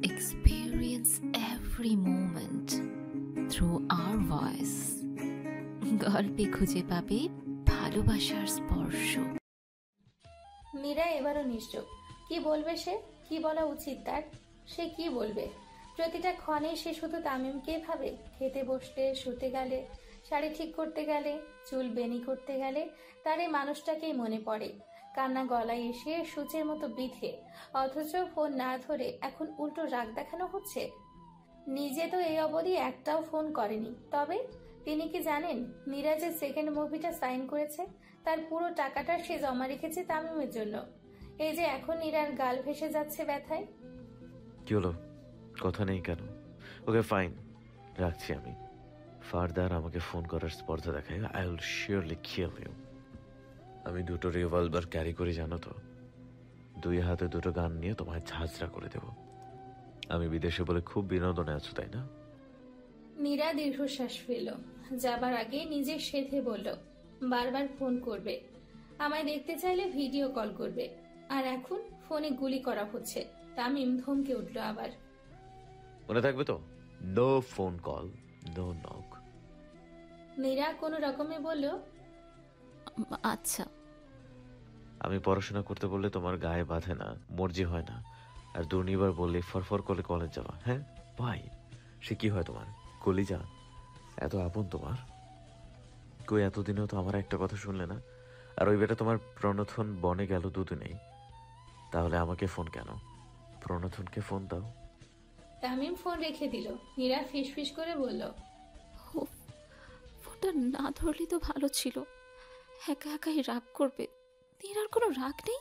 experience every moment through our voice. গল্পে খুঁজে পাবে ভালোবাসার স্পর্শ। মীরা এবারও নিশ্চুপ। কি বলবে সে? কি বলা উচিত তার? সে কি বলবে? প্রতিটা ক্ষণে সে শুধু তামিমকে ভাবে। খেতে বসলে, শুতে গেলে, শাড়ি ঠিক করতে গেলে, চুল বেনি করতে গেলে তার এই মানুষটাকেই মনে পড়ে। কান্না গলায় এসে সূচের মতো বিধে, অথচ ফোন না ধরে এখন উল্টো রাগ দেখানো হচ্ছে। নিজে তো এই অবধি একটাও ফোন করেনি। তবে তিনি কি জানেন মীরা যে সেকেন্ড মুভিটা সাইন করেছে তার পুরো টাকাটা সে জমা রেখেছে তামিমের জন্য। এই যে এখন নীরার গাল ভেসে যাচ্ছে ব্যথায়। কি হলো? কথা নেই কেন? ওকে ফাইন, রাখছি আমি। ফার্দার আমাকে ফোন করার স্পর্ধা দেখায়, I will surely kill you. আমি দুটো রিভলভার ক্যারি করি জানো তো। দুই হাতে দুটো গান নিয়ে তোমায় ঝাঁঝরা করে দেব। আমি বিদেশে বলে খুব বিনোদনে আছো তাই না? মীরা দীর্ঘশ্বাস ফেলল। যাবার আগে নিজে সেধে বলল, বারবার ফোন করবে, আমায় দেখতে চাইলে ভিডিও কল করবে, আর এখন ফোনে গুলি করা হচ্ছে। তামিম ধমকে উঠল আবার। মনে থাকবে তো, no phone call, no knock. Meera কোনো রকমে বলল, আচ্ছা। আমি পড়াশোনা করতে বললে তোমার গায়ে বাঁধে না, মর্জি হয় না। আর দুর্নিবার বললে ফরফর করে কলেজ যাওয়া। হ্যাঁ ভাই, সে কি হয় তোমার? কলিজা? এত আপন তোমার? কই এতদিনেও তো আমার একটা কথা শুনলে না। আর ওই বেটা তোমার প্রণথন বনে গেল দুদিনেই, তাহলে আমাকে ফোন কেন? প্রণথনকে ফোন দাও। তামিম ফোন রেখে দিল। মীরা ফিসফিস করে বলল, ফোনটা না ধরলে তো ভালো ছিল। একা একাই রাগ করবে, নীরার কোনো রাগ নেই।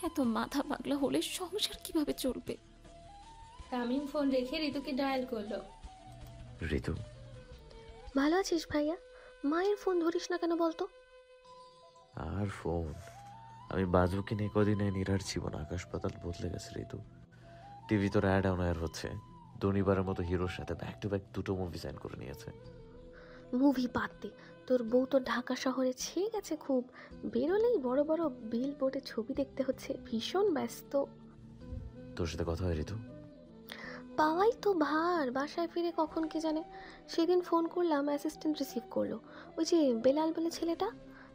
এত মাথা পাগলা হলে সংসার কিভাবে চলবে? তামিম ফোন রেখে ঋতুকে ডায়াল করলো। ঋতু, ভালো আছিস ভাইয়া? মায়ের ফোন ধরিস না কেন বলতো? আর ফোন আমি বাজবো কিনে কদিনে নীরার জীবন আকাশ পাতাল বদলে গেছে ঋতু। টিভি তো অ্যাড অন এয়ার হচ্ছে। দুনিবারের মতো হিরোর সাথে ব্যাক টু ব্যাক দুটো মুভি সাইন করে নিয়েছে। মুভি বাদ দে, তোর বউ তো ঢাকা শহরে ছেয়ে গেছে খুব। বেরোলেই বড় বড় বিল বোর্ডে ছবি দেখতে হচ্ছে, ভীষণ ব্যস্ত। তোর সাথে কথা হয় ঋতু? পাওয়াই তো ভার, বাসায় ফিরে কখন কে জানে। সেদিন ফোন করলাম, অ্যাসিস্ট্যান্ট রিসিভ করলো। ওই যে বেলাল বলে ছেলেটা,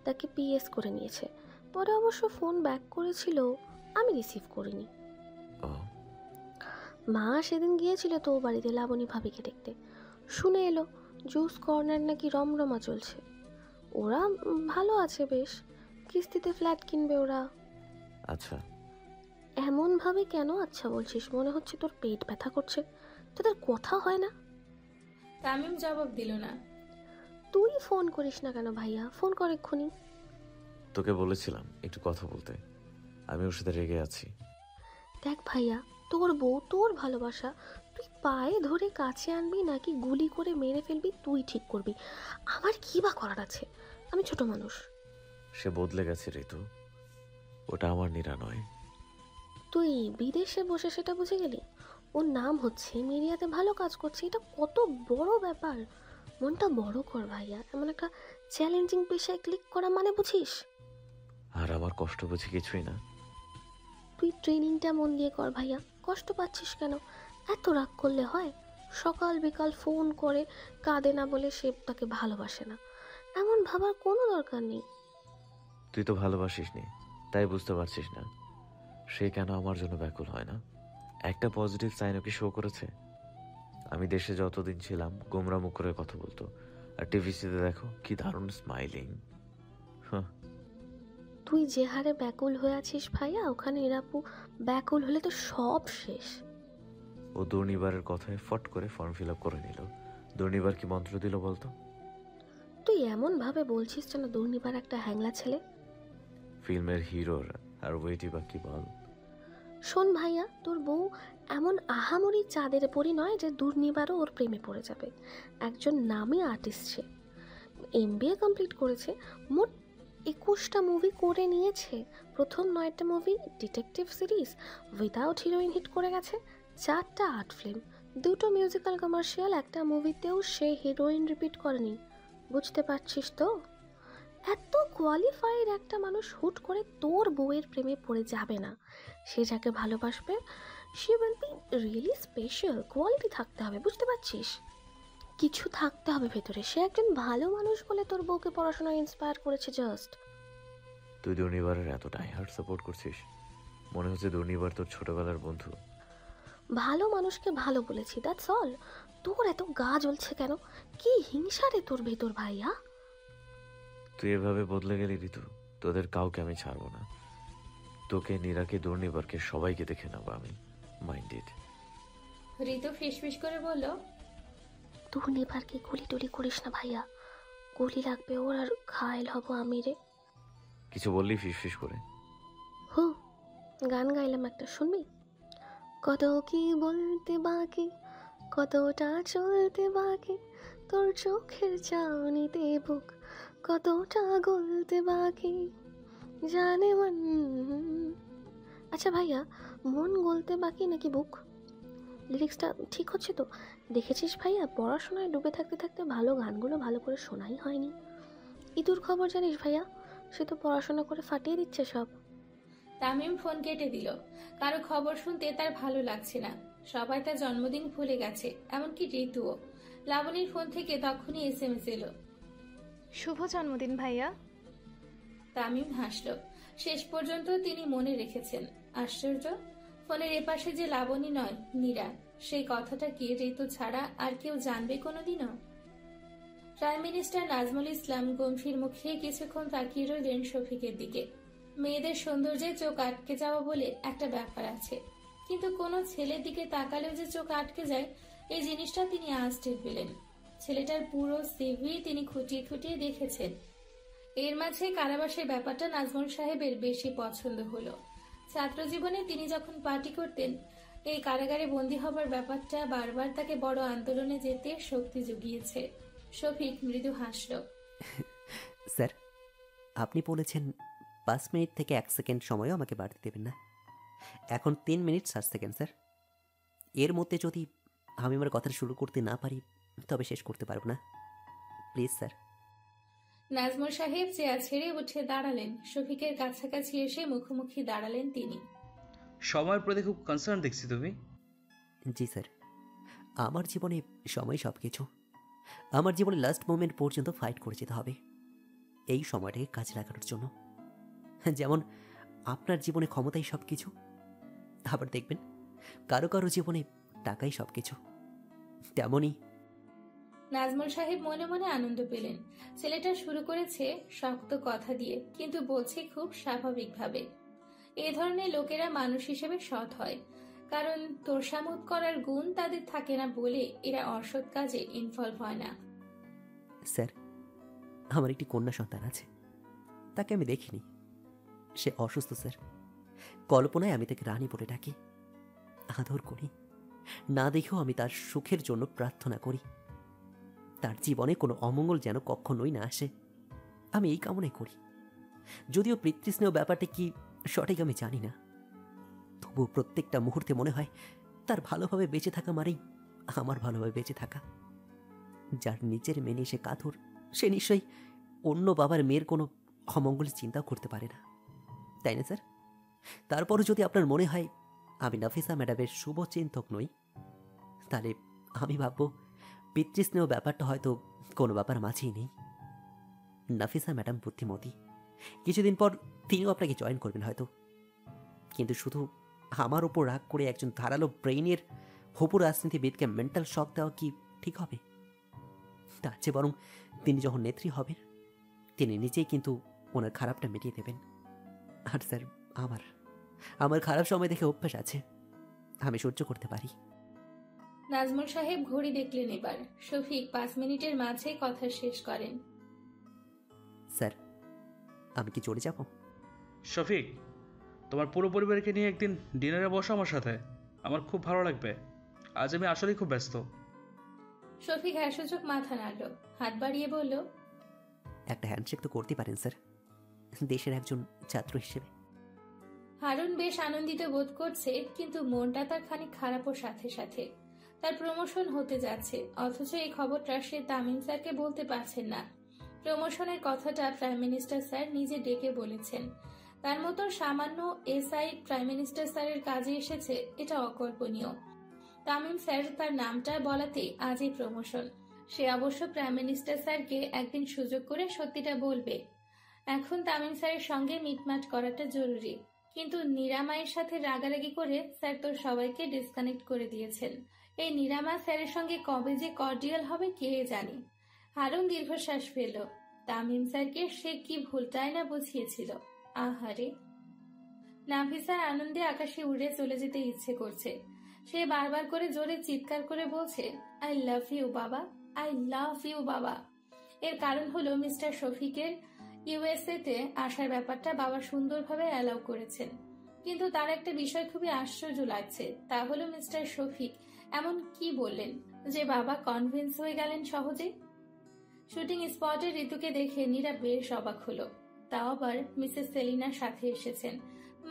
তাকে পিএস করে নিয়েছে। পরে অবশ্য ফোন ব্যাক করেছিল, আমি রিসিভ করিনি। ও, মা সেদিন গিয়েছিল তো বাড়িতে লাবণী ভাবিকে দেখতে। শুনে এলো জুস কর্নার নাকি রমরমা চলছে। ওরা ভালো আছে বেশ, কিস্তিতে ফ্ল্যাট কিনবে ওরা। আচ্ছা। এমন ভাবে কেন আচ্ছা বলছিস? মনে হচ্ছে তোর পেট ব্যথা করছে। তোদের কথা হয় না? তামিম জবাব দিল না। তুই ফোন করিস না কেন ভাইয়া? ফোন কর এক্ষুনি। তোকে বলেছিলাম একটু কথা বলতে, আমি ওর সাথে রেগে আছি। দেখ ভাইয়া, তোর বউ, তোর ভালোবাসা, তুই পায়ে ধরে কাছে আনবি নাকি গুলি করে মেরে ফেলবি তুই ঠিক করবি। আমার কি বা করার আছে? আমি ছোট মানুষ। সে বদলে গেছে ঋতু, ওটা আমার নীরা নয়। তুই বিদেশে বসে সেটা বুঝে গেলি? ওর নাম হচ্ছে মিডিয়াতে ভালো কাজ করছে, এটা কত বড় ব্যাপার। মনটা বড় কর ভাইয়া, এমন একটা চ্যালেঞ্জিং পেশায় ক্লিক করা মানে বুঝিস? আর আমার কষ্ট বুঝি কিছুই না। তুই ট্রেনিংটা মন দিয়ে কর ভাইয়া। কষ্ট পাচ্ছিস কেন? এত রাগ করলে হয়? সকাল বিকাল ফোন করে কাঁদে না বলে সে তাকে ভালোবাসে না, এমন ভাবার কোনো দরকার নেই। তুই তো ভালোবাসিস নি, তাই বুঝতে পারছিস না সে কেন আমার জন্য ব্যাকুল হয় না। একটা পজিটিভ সাইন ওকে শো করেছে? আমি দেশে যতদিন ছিলাম গোমরা মুখ করে কথা বলতো, আর টিভিসিতে দেখো কি দারুণ স্মাইলিং। তুই যে হারে ব্যাকুল হয়ে আছিস ভাইয়া, ওখানে এরাপু ব্যাকুল হলে তো সব শেষ। ও দুর্নিবারের কথায় ফট করে ফর্ম ফিল আপ করে নিল। দুর্নিবার কি মন্ত্র দিল বলতো? তুই এমন ভাবে বলছিস যেন দুর্নিবার একটা হ্যাংলা ছেলে। ফিল্মের হিরোর আর ওয়েটি বা কি বল। শোন ভাইয়া, তোর বউ এমন আহামরি চাঁদের পরি নয় যে দুর্নিবারও ওর প্রেমে পড়ে যাবে। একজন নামী আর্টিস্ট, সে এমবিএ কমপ্লিট করেছে, মোট 21টা মুভি করে নিয়েছে। প্রথম 9টা movie detective series without heroine hit করে গেছে। 4টা আর্ট ফিল্ম, 2টো মিউজিক্যাল কমার্শিয়াল, একটা মুভিতেও সে হিরোইন রিপিট করেনি। বুঝতে পারছিস তো? এত কোয়ালিফাইড একটা মানুষ হুট করে তোর বউয়ের প্রেমে পড়ে যাবে না। সে যাকে ভালোবাসবে she will be really special. Quality থাকতে হবে, বুঝতে পারছিস? কিছু থাকতে হবে ভেতরে। সে একজন ভালো মানুষ বলে তোর বউকে পড়াশোনায় ইন্সপায়ার করেছে জাস্ট। তুই দুর্নিবারের এতটাই হার্ট সাপোর্ট করছিস, মনে হচ্ছে দুর্নিবার তোর ছোটবেলার বন্ধু। ভালো মানুষকে ভালো বলেছি, দ্যাটস অল। তোর এত গা জ্বলছে কেন? কি হিংসা রে তোর ভেতর ভাইয়া? তুই এভাবে বদলে গেলি ঋতু, তোদের কাউকে আমি ছাড়বো না। তোকে, নীরাকে, দুর্নিবারকে সবাইকে দেখে নেবো আমি। মাইন্ডেড। ঋতু ফিসফিস করে বলল, তুই নেবারকে গুলি টুলি করিস না ভাইয়া, গুলি লাগবে ওর, আর ঘায়েল হব আমি রে। কিছু বললি ফিস করে? হু, গান গাইলাম একটা, শুনবি? কত কি বলতে বাকি, কতটা চলতে বাকি, তোর চোখের চাউনিতে বুক কতটা গলতে বাকি, জানে মন। আচ্ছা ভাইয়া, মন গলতে বাকি নাকি বুক? লিরিক্সটা ঠিক হচ্ছে তো? দেখেছিস ভাইয়া, পড়াশোনায় ডুবে থাকতে থাকতে ভালো গানগুলো ভালো করে শোনাই হয়নি। ইতুর খবর জানিস ভাইয়া? সে তো পড়াশোনা করে ফাটিয়ে দিচ্ছে সব। তামিম ফোন কেটে দিল। কারো খবর শুনতে তার ভালো লাগছে না। সবাই তার জন্মদিন ভুলে গেছে, এমনকি ঋতুও। লাবণীর ফোন থেকে তখনই SMS এলো। শুভ জন্মদিন ভাইয়া। তামিম হাসল। শেষ পর্যন্ত তিনি মনে রেখেছেন। আশ্চর্য, ফোনের এপাশে যে লাবণী নয়, নীরা। সেই কথাটা কি ঋতু ছাড়া আর কেউ জানবে কোনোদিনও? প্রাইম মিনিস্টার নাজমুল ইসলাম গম্ভীর মুখে কিছুক্ষণ তাকিয়ে রইলেন শফিকের দিকে। মেয়েদের সৌন্দর্যে চোখ আটকে যাওয়া বলে একটা ব্যাপার আছে, কিন্তু কোনো ছেলের দিকে তাকালেও যে চোখ আটকে যায়, এই জিনিসটা তিনি আজ টের পেলেন। ছেলেটার পুরো সিভি তিনি খুঁটিয়ে খুঁটিয়ে দেখেছেন। এর মাঝে কারাবাসের ব্যাপারটা নাজমুল সাহেবের বেশি পছন্দ হলো। ছাত্র জীবনে তিনি যখন পার্টি করতেন, এই কারাগারে বন্দী হবার ব্যাপারটা বারবার তাকে বড় আন্দোলনে যেতে শক্তি জুগিয়েছে। শফিক মৃদু হাসল। স্যার, আপনি বলেছেন 5 মিনিট থেকে 1 সেকেন্ড সময়ও আমাকে বাড়তে দেবেন না। এখন 3 মিনিট 60 সেকেন্ড স্যার। এর মধ্যে যদি আমি আমার কথা শুরু করতে না পারি, তবে শেষ করতে পারবো না। Please sir. নাজমুল সাহেব চেয়ার ছেড়ে উঠে দাঁড়ালেন। শফিকের কাছাকাছি এসে মুখোমুখি দাঁড়ালেন তিনি। সময়ের প্রতি খুব কনসার্ন দেখছি তুমি। জি স্যার, আমার জীবনে সময় সব কিছু। আমার জীবনে লাস্ট মোমেন্ট পর্যন্ত ফাইট করে যেতে হবে এই সময়টাকে কাজে লাগানোর জন্য। যেমন আপনার জীবনে ক্ষমতাই সব কিছু, আবার দেখবেন কারো কারো জীবনে টাকাই সব কিছু। তেমনই নাজমুল সাহেব মনে মনে আনন্দ পেলেন। ছেলেটা শুরু করেছে শক্ত কথা দিয়ে, কিন্তু বলছে খুব স্বাভাবিকভাবে। এ ধরনের লোকেরা মানুষ হিসেবে সৎ হয়, কারণ তোষামোদ করার গুণ তাদের থাকে না বলে এরা অসৎ কাজে ইনভলভ হয় না। স্যার, আমার একটি কন্যা সন্তান আছে, তাকে আমি দেখিনি। সে অসুস্থ স্যার। কল্পনায় আমি তাকে রানী বলে ডাকি, আদর করি। না দেখেও আমি তার সুখের জন্য প্রার্থনা করি। তার জীবনে কোনো অমঙ্গল যেন কখনোই না আসে, আমি এই কামনাই করি। যদিও পিতৃস্নেহ ব্যাপারটা কি সঠিক আমি জানি না, তবুও প্রত্যেকটা মুহূর্তে মনে হয় তার ভালোভাবে বেঁচে থাকা মানেই আমার ভালোভাবে বেঁচে থাকা। যার নিজের মেনে সে কাতর, সে নিশ্চয়ই অন্য বাবার মেয়ের কোনো অমঙ্গলের চিন্তাও করতে পারে না, তাই না স্যার? তারপরও যদি আপনার মনে হয় আমি নাফিসা ম্যাডামের শুভ চিন্তক নই, তাহলে আমি ভাববো পিতৃস্নেহ ব্যাপারটা হয়তো কোনো ব্যাপার মাঝেই নেই। নাফিসা ম্যাডাম বুদ্ধিমতী, কিছুদিন পর তিনিও আপনাকে জয়েন করবেন হয়তো। কিন্তু শুধু আমার ওপর রাগ করে একজন ধারালো ব্রেইনের হপু রাজনীতিবিদকে মেন্টাল শক দেওয়া কি ঠিক হবে? তার চেয়ে বরং তিনি যখন নেত্রী হবেন, তিনি নিজেই কিন্তু ওনার খারাপটা মিটিয়ে দেবেন। আর স্যার, আমার খারাপ সময় দেখে অভ্যাস আছে, আমি সহ্য করতে পারি। নাজমুল সাহেব ঘড়ি দেখলেন এবার। শফিক 5 মিনিটের মাঝে কথা শেষ করেন। স্যার, আমি কি চলে যাব? শফিক, তোমার পুরো পরিবারকে নিয়ে একদিন ডিনারে বসো আমার সাথে, আমার খুব ভালো লাগবে। আজ আমি আসলেই খুব ব্যস্ত। শফিক হ্যাসূচক মাথা নাড়ল, হাত বাড়িয়ে বলল, একটা হ্যান্ডশেক তো করতে পারেন স্যার, দেশের একজন ছাত্র হিসেবে। হারুন বেশ আনন্দিত বোধ করছে, কিন্তু মনটা তার খানিক খারাপও সাথে সাথে। তার প্রমোশন হতে যাচ্ছে, অথচ এই খবরটা সে তামিম স্যারকে বলতে পারছেন না। প্রমোশনের কথাটা প্রাইম মিনিস্টার স্যার নিজে ডেকে বলেছেন। তার মতো সামান্য এসআই প্রাইম মিনিস্টার স্যারের কাজে এসেছে, এটা অকল্পনীয়। তামিম স্যার তার নামটা বলাতে আজই প্রমোশন। সে অবশ্য প্রাইম মিনিস্টার স্যারকে একদিন সুযোগ করে সত্যিটা বলবে। এখন তামিম স্যারের সঙ্গে মিটমাট করাটা জরুরি। কিন্তু নিরামায়ের সাথে রাগারাগি করে স্যার তো সবাইকে ডিসকানেক্ট করে দিয়েছেন। এই নিরামা স্যারের সঙ্গে কবে যে কর্ডিয়াল হবে কে জানে। হারুন দীর্ঘশ্বাস ফেলল। তামিম স্যারকে সে কি ভুলটাই না বুঝিয়েছিল। আহারে, নাফিসার আনন্দে আকাশে উড়ে চলে যেতে ইচ্ছে করছে। সে বারবার করে জোরে চিৎকার করে বলছে, আই লাভ ইউ বাবা, আই লাভ ইউ বাবা। এর কারণ হলো মিস্টার শফিকের ইউএসএ তে আসার ব্যাপারটা বাবা সুন্দরভাবে অ্যালাউ করেছেন। কিন্তু তার একটা বিষয় খুবই আশ্চর্য লাগছে, তা হলো মিস্টার শফিক এমন কি বললেন যে বাবা কনভিন্স হয়ে গেলেন সহজে। শুটিং স্পটে ঋতুকে দেখে নীরা বেশ অবাক হলো। তাও আবার মিসেস সেলিনার সাথে এসেছেন,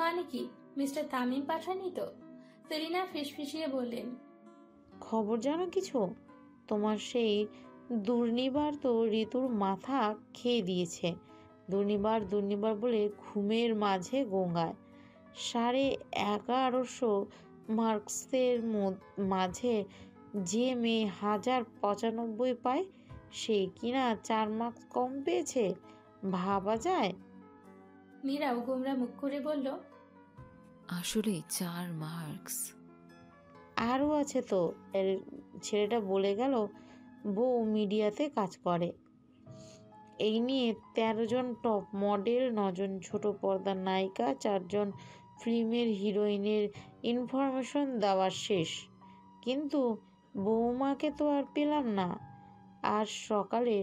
মানে কি মিস্টার তামিম পাঠাননি তো? সেলিনা ফিসফিসিয়ে বললেন, খবর জানো কিছু? তোমার সেই দুর্নিবার তো ঋতুর মাথা খেয়ে দিয়েছে। দুর্নিবার বলে ঘুমের মাঝে গঙ্গায় 1150 মার্কসের মাঝে যে মেয়ে 1095 পায় সে কিনা 4 মার্কস কম পেয়েছে, ভাবা যায়? নীরাও গোমরা মুখ করে বলল, আসলে 4 মার্কস। আরও আছে তো। এর ছেলেটা বলে গেল বউ মিডিয়াতে কাজ করে। এই নিয়ে 13 জন টপ মডেল, 9 জন ছোট পর্দার নায়িকা, 4 জন ফিল্মের হিরোইনের ইনফরমেশন দেওয়া শেষ। কিন্তু বৌমাকে তো আর পেলাম না। আজ সকালে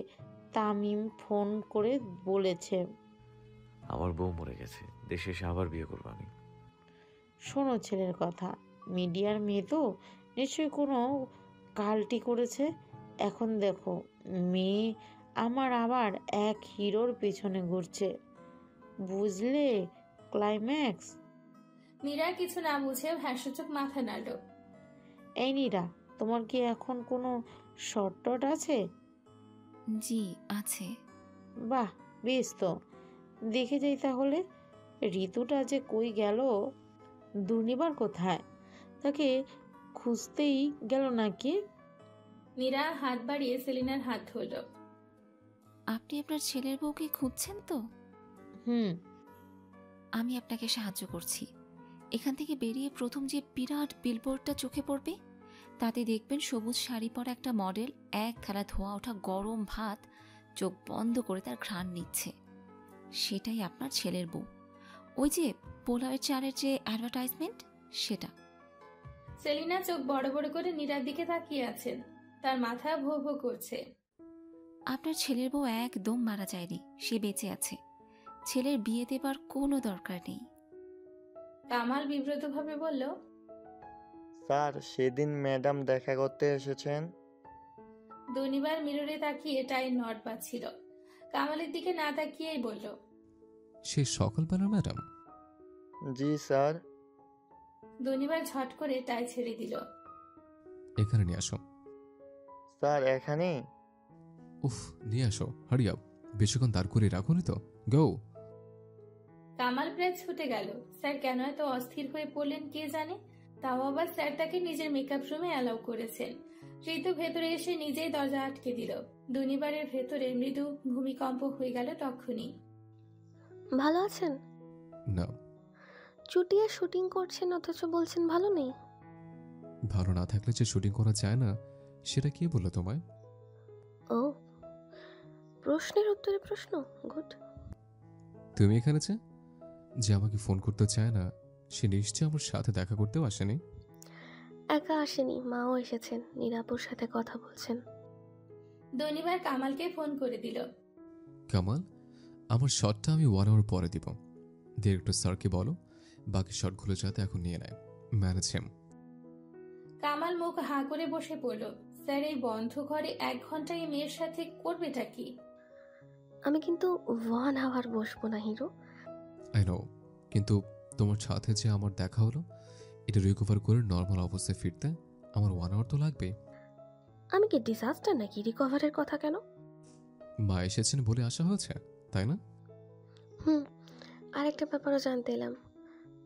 তামিম ফোন করে বলেছে আমার বউ মরে গেছে, দেশে এসে আবার বিয়ে করবো আমি। শোনো ছেলের কথা, মিডিয়ার মেয়ে তো নিশ্চয়ই কোনো কালটি করেছে। এখন দেখো মেয়ে আমার আবার এক হিরোর পেছনে ঘুরছে, বুঝলে? ক্লাইম্যাক্স। নীরা কিছু না বুঝেও হাস্যচোখ মাথা নাড়ল। এই নীরা, তোমার কি এখন কোনো শর্ট আছে? জি আছে। বাহ, বেশ তো, দেখে যাই তাহলে। ঋতুটা যে কই গেল? দুর্নিবার কোথায়? তাকে খুঁজতেই গেল নাকি? নীরা হাত বাড়িয়ে সেলিনার হাত ধরল। আপনি আপনার ছেলের বউকে খুঁজছেন তো? হুম। আমি আপনাকে সাহায্য করছি। এখান থেকে বেরিয়ে প্রথম যে বিরাট বিলবোর্ডটা চোখে পড়বে, তাতে দেখবেন সবুজ শাড়ি পরা একটা মডেল এক থালা ধোয়া ওঠা গরম ভাত চোখ বন্ধ করে তার ঘ্রাণ নিচ্ছে। সেটাই আপনার ছেলের বউ। ওই যে পোলাওয়ের চালের যে অ্যাডভার্টাইজমেন্ট, সেটা। সেলিনা চোখ বড় বড় করে নীরার দিকে তাকিয়ে আছেন। তার মাথা ভো ভো করছে। আপনার ছেলের বউ একদম মারা যায়নি, সে বেঁচে আছে। ছেলের বিয়ে দেবার কোনো দরকার নেই। কামাল বিব্রতভাবে বলল, স্যার সেদিন ম্যাডাম দেখা করতে এসেছেন। দুনিবার মিররে তাকিয়ে টাইম নট পাচ্ছিল। কামালের দিকে না তাকিয়েই বলল, সেই সকালবেলা ম্যাডাম? জি স্যার। দুনিবার ঝট করে টাই ছেড়ে দিল। এখানে নিয়ে আসো। স্যার এখানে? উফ, নিয়ে আসো, হারি আপ। বেশিক্ষণ দাঁড় করে রাখুনি তো, গো। কামাল প্রায় ছুটে গেল। স্যার কেন এত অস্থির হয়ে পড়লেন কে জানে। তাও আবার স্যার তাকে নিজের মেকআপ রুমে অ্যালাউ করেছেন। ঋতু ভেতরে এসে নিজেই দরজা আটকে দিল। দুনিবারের ভেতরে মৃদু ভূমিকম্প হয়ে গেল তখনই। ভালো আছেন? না। চুটিয়ে শুটিং করছেন অথচ বলছেন ভালো নেই। ভালো না থাকলে যে শুটিং করা যায় না, সেটা কে বললো তোমায়? ও, প্রশ্নের উত্তরে প্রশ্ন, গুড। তুমি এখানে যে আমাকে ফোন করতে চায় না, সে নিশ্চয় আমার সাথে দেখা করতেও আসেনি। একা আসেনি, মাও এসেছেন, নীরাপুর সাথে কথা বলছেন। দনিবার কামালকে ফোন করে দিল। কামাল, আমার শটটা আমি 1 আওয়ার পরে দিব। ডিরেক্টর স্যারকে বলো বাকি শটগুলো যাতে এখন নিয়ে নেয়, ম্যানেজ হিম। কামাল মুখ হা করে বসে পড়ল। স্যার এই বন্ধ ঘরে 1 ঘন্টা এই মেয়ের সাথে করবেটা কি? আমি কিন্তু 1 আওয়ার বসবো না হিরো। আই নো, কিন্তু তোমার সাথে যে আমার দেখা হলো, এটা রিকভার করে নর্মাল অবস্থায় ফিরতে আমার 1 আওয়ার তো লাগবে। আমি কি ডিজাস্টার নাকি রিকভারের কথা কেন? মা এসেছেন বলে আসা হয়েছে, তাই না? হুম, আরেকটা ব্যাপারও জানতে এলাম,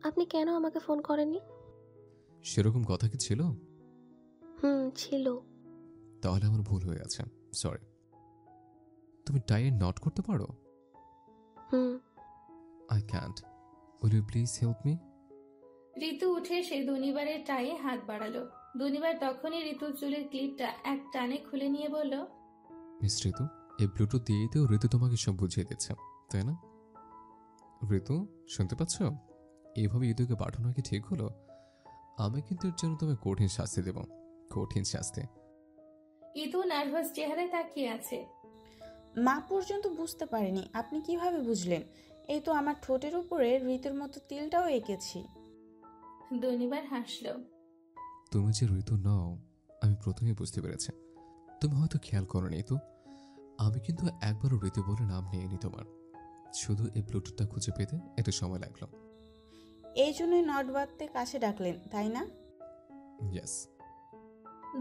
আপনি কেন আমাকে ফোন করেননি? সেরকম কথা কি ছিল? ছিল। তাহলে আমার ভুল হয়ে আছে, সরি। তুমি টাইয়ের নট করতে পারো? I can't, will you please help me? Ritu উঠে এসে দুনিবারের টাইয়ে হাত বাড়ালো। দুনিবার তখনই ঋতুর চুলের ক্লিপটা এক টানে খুলে নিয়ে বলল, মিস ঋতু, এই ব্লুটুথ দিয়েই তো ঋতু তোমাকে সব বুঝিয়ে দিচ্ছে, তাই না? ঋতু, শুনতে পাচ্ছ? এইভাবে ইদুকে পাঠানো কি ঠিক হলো? আমি কিন্তু এর জন্য তোমায় কঠিন শাস্তি দেব, কঠিন শাস্তি। ইদু নার্ভাস চেহারায় তাকিয়ে আছে। মা পর্যন্ত বুঝতে পারেনি, আপনি কিভাবে বুঝলেন? এই তো আমার ঠোঁটের উপরে ঋতুর মতো তিলটাও এঁকেছি। দুনিবার হাসলো। তুমি যে ঋতু নও আমি প্রথমেই বুঝতে পেরেছি। তুমি হয়তো খেয়াল করোনি তো, আমি কিন্তু একবারও ঋতু বলে নাম নিইনি তোমার। শুধু এই ব্লুটুথটা খুঁজে পেতে একটু সময় লাগলো। এই জন্যই নট বাঁধতে কাছে ডাকলেন, তাই না? ইয়েস।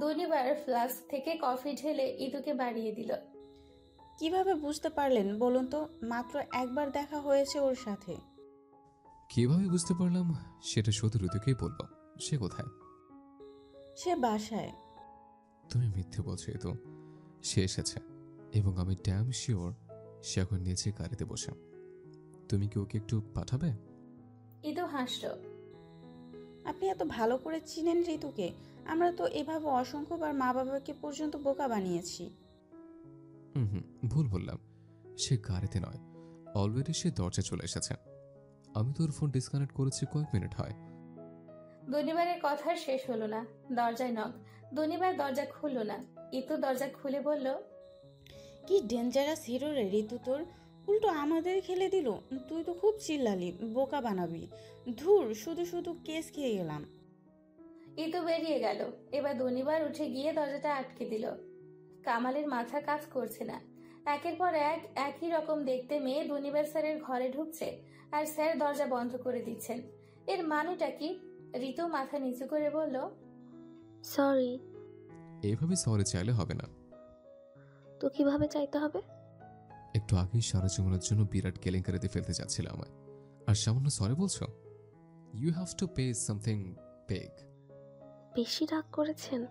দুনিবার ফ্লাস্ক থেকে কফি ঢেলে ইদুকে বাড়িয়ে দিল। কিভাবে বুঝতে পারলেন বলুন তো? মাত্র একবার দেখা হয়েছে ওর সাথে। কিভাবে বুঝতে পারলাম সেটা শুধু ঋতুকেই বলবো। সে কোথায়? সে বাসায়। তুমি মিথ্যে বলছো তো। সে এসেছে এবং আমি ড্যাম শিওর সে এখন নিচে গাড়িতে বসে। তুমি কি ওকে একটু পাঠাবে? ইদু হাসলো। আপনি এত ভালো করে চিনেন ঋতুকে? আমরা তো এভাবে অসংখ্যবার মা বাবাকে পর্যন্ত বোকা বানিয়েছি। ভুল বললাম। সে গাড়িতে নয়, অলরেডি সে দরজা চলে এসেছে। আমি তোর ফোন ডিসকানেক্ট করেছি কয়েক মিনিট হয়। দুনিবারের কথা শেষ হলো না, দরজায় নক। দুনিবার দরজা খুললো না। ইতু দরজা খুলে বলল, কি ডেঞ্জারাস হিরো রে ঋতু তোর! উল্টো আমাদের খেলে দিল। তুই তো খুব চিল্লালি, বোকা বানাবি। ধুর, শুধু শুধু কেস খেয়ে গেলাম। ইতু বেরিয়ে গেল। এবার দুনিবার উঠে গিয়ে দরজাটা আটকে দিল। কামালের মাথা কাজ করছে না। একের পর এক একই রকম দেখতে মেয়ে দুনিবার স্যারের ঘরে ঢুকছে আর স্যার দরজা বন্ধ করে দিচ্ছেন। এর মানেটা কি? ঋতু মাথা নিচু করে বলল, সরি। এইভাবে সরি চাইলে হবে না। তো কিভাবে চাইতে হবে? একটু আগেই সারা জীবনের জন্য বিরাট কেলেঙ্কারিতে ফেলতে যাচ্ছিল আমায়, আর সামান্য সরি বলছো? You have to pay something big. বেশি রাগ করেছেন?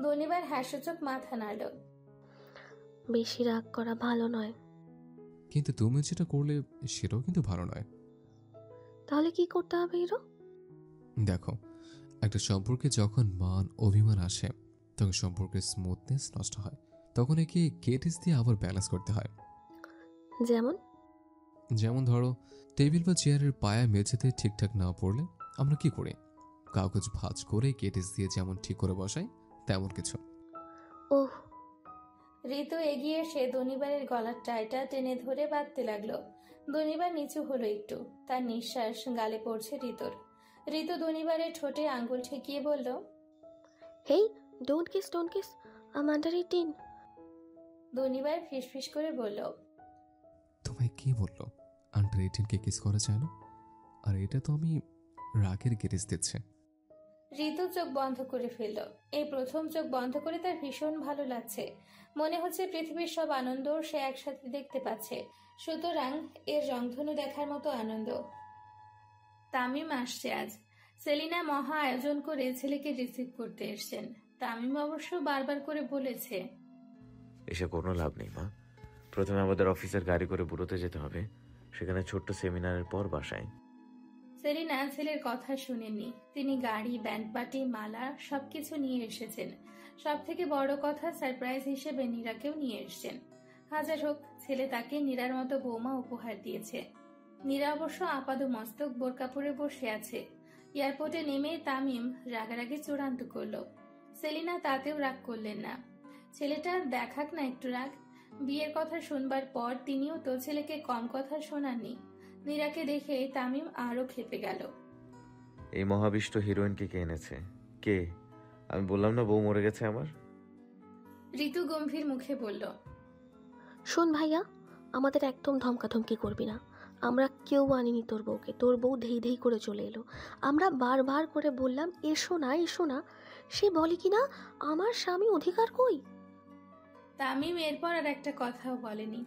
দুনিবার হাস্যচোখ মাথা নাড়ল। বেশি রাগ করা ভালো নয়। কিন্তু তুমি যেটা করলে সেটাও কিন্তু ভালো নয়। তাহলে কি করতে হবে হিরো? দেখো, একটা সম্পর্কে যখন মান অভিমান আসে তখন সম্পর্কের স্মুথনেস নষ্ট হয়। তখন একে কেটিস দিয়ে আবার ব্যালেন্স করতে হয়। যেমন ধরো, টেবিল বা চেয়ারের পায়া মেঝেতে ঠিকঠাক না পড়লে আমরা কি করি? কাগজ ভাঁজ করে কেটিস দিয়ে যেমন ঠিক করে বসাই তেমন কিছু। ওহ। ঋতু এগিয়ে এসে দুনিবারের গলার টাইটা টেনে ধরে বাঁধতে লাগলো। দুনিবার নিচু হলো একটু। তার নিঃশ্বাস গালে পড়ছে ঋতুর। ঋতু দুনিবারের ঠোঁটে আঙ্গুল ঠেকিয়ে বলল, hey, don't kiss, I am under 18। Dunibar ফিসফিস করে বলল, তোমায় কে বললো আন্ডার 18 কে কিস করা যায় না? আর এটা তো আমি রাগের কেটিস দিচ্ছে। ঋতু চোখ বন্ধ করে ফেলল। এই প্রথম চোখ বন্ধ করে তার ভীষণ ভালো লাগছে। মনে হচ্ছে পৃথিবীর সব আনন্দ সে একসাথে দেখতে পাচ্ছে। সুতরাং এর রংধনু দেখার মতো আনন্দ। তামিম আসছে আজ। সেলিনা মহা আয়োজন করে ছেলেকে রিসিভ করতে এসছেন। তামিম অবশ্য বারবার করে বলেছে, এসে কোনো লাভ নেই মা। প্রথমে আমাদের অফিসের গাড়ি করে বুড়োতে যেতে হবে, সেখানে ছোট্ট সেমিনারের পর বাসায়। সেলিনা ছেলের কথা শুনেননি। তিনি গাড়ি, ব্যান্ড পার্টি, মালা সবকিছু নিয়ে এসেছেন। সব থেকে বড় কথা, সারপ্রাইজ হিসেবে নীরাকেও নিয়ে এসছেন। হাজার হোক, ছেলে তাকে নীরার মতো বৌমা উপহার দিয়েছে। নীরা অবশ্য আপাদ মস্তক বোরকা পরে বসে আছে। এয়ারপোর্টে নেমে তামিম রাগারাগি চূড়ান্ত করলো। সেলিনা তাতেও রাগ করলেন না। ছেলেটা দেখাক না একটু রাগ। বিয়ের কথা শুনবার পর তিনিও তো ছেলেকে কম কথা শোনাননি। নীরাকে দেখে তামিম আরো খেপে গেল। এই মহাবিষ্ট হিরোইনকে কে এনেছে? কে? আমি বললাম না বউ মরে গেছে আমার। ঋতু গম্ভীর মুখে বলল, শোন ভাইয়া, আমাদের একদম ধমকাধমকি করবি না। আমরা কেউ আনিনি তোর বউকে। তোর বউ ধেই ধেই করে চলে এলো। আমরা বারবার করে বললাম এসো না। সে বলে কি না আমার স্বামী অধিকার কই। তামিম এরপর আর একটা কথাও বলেনি।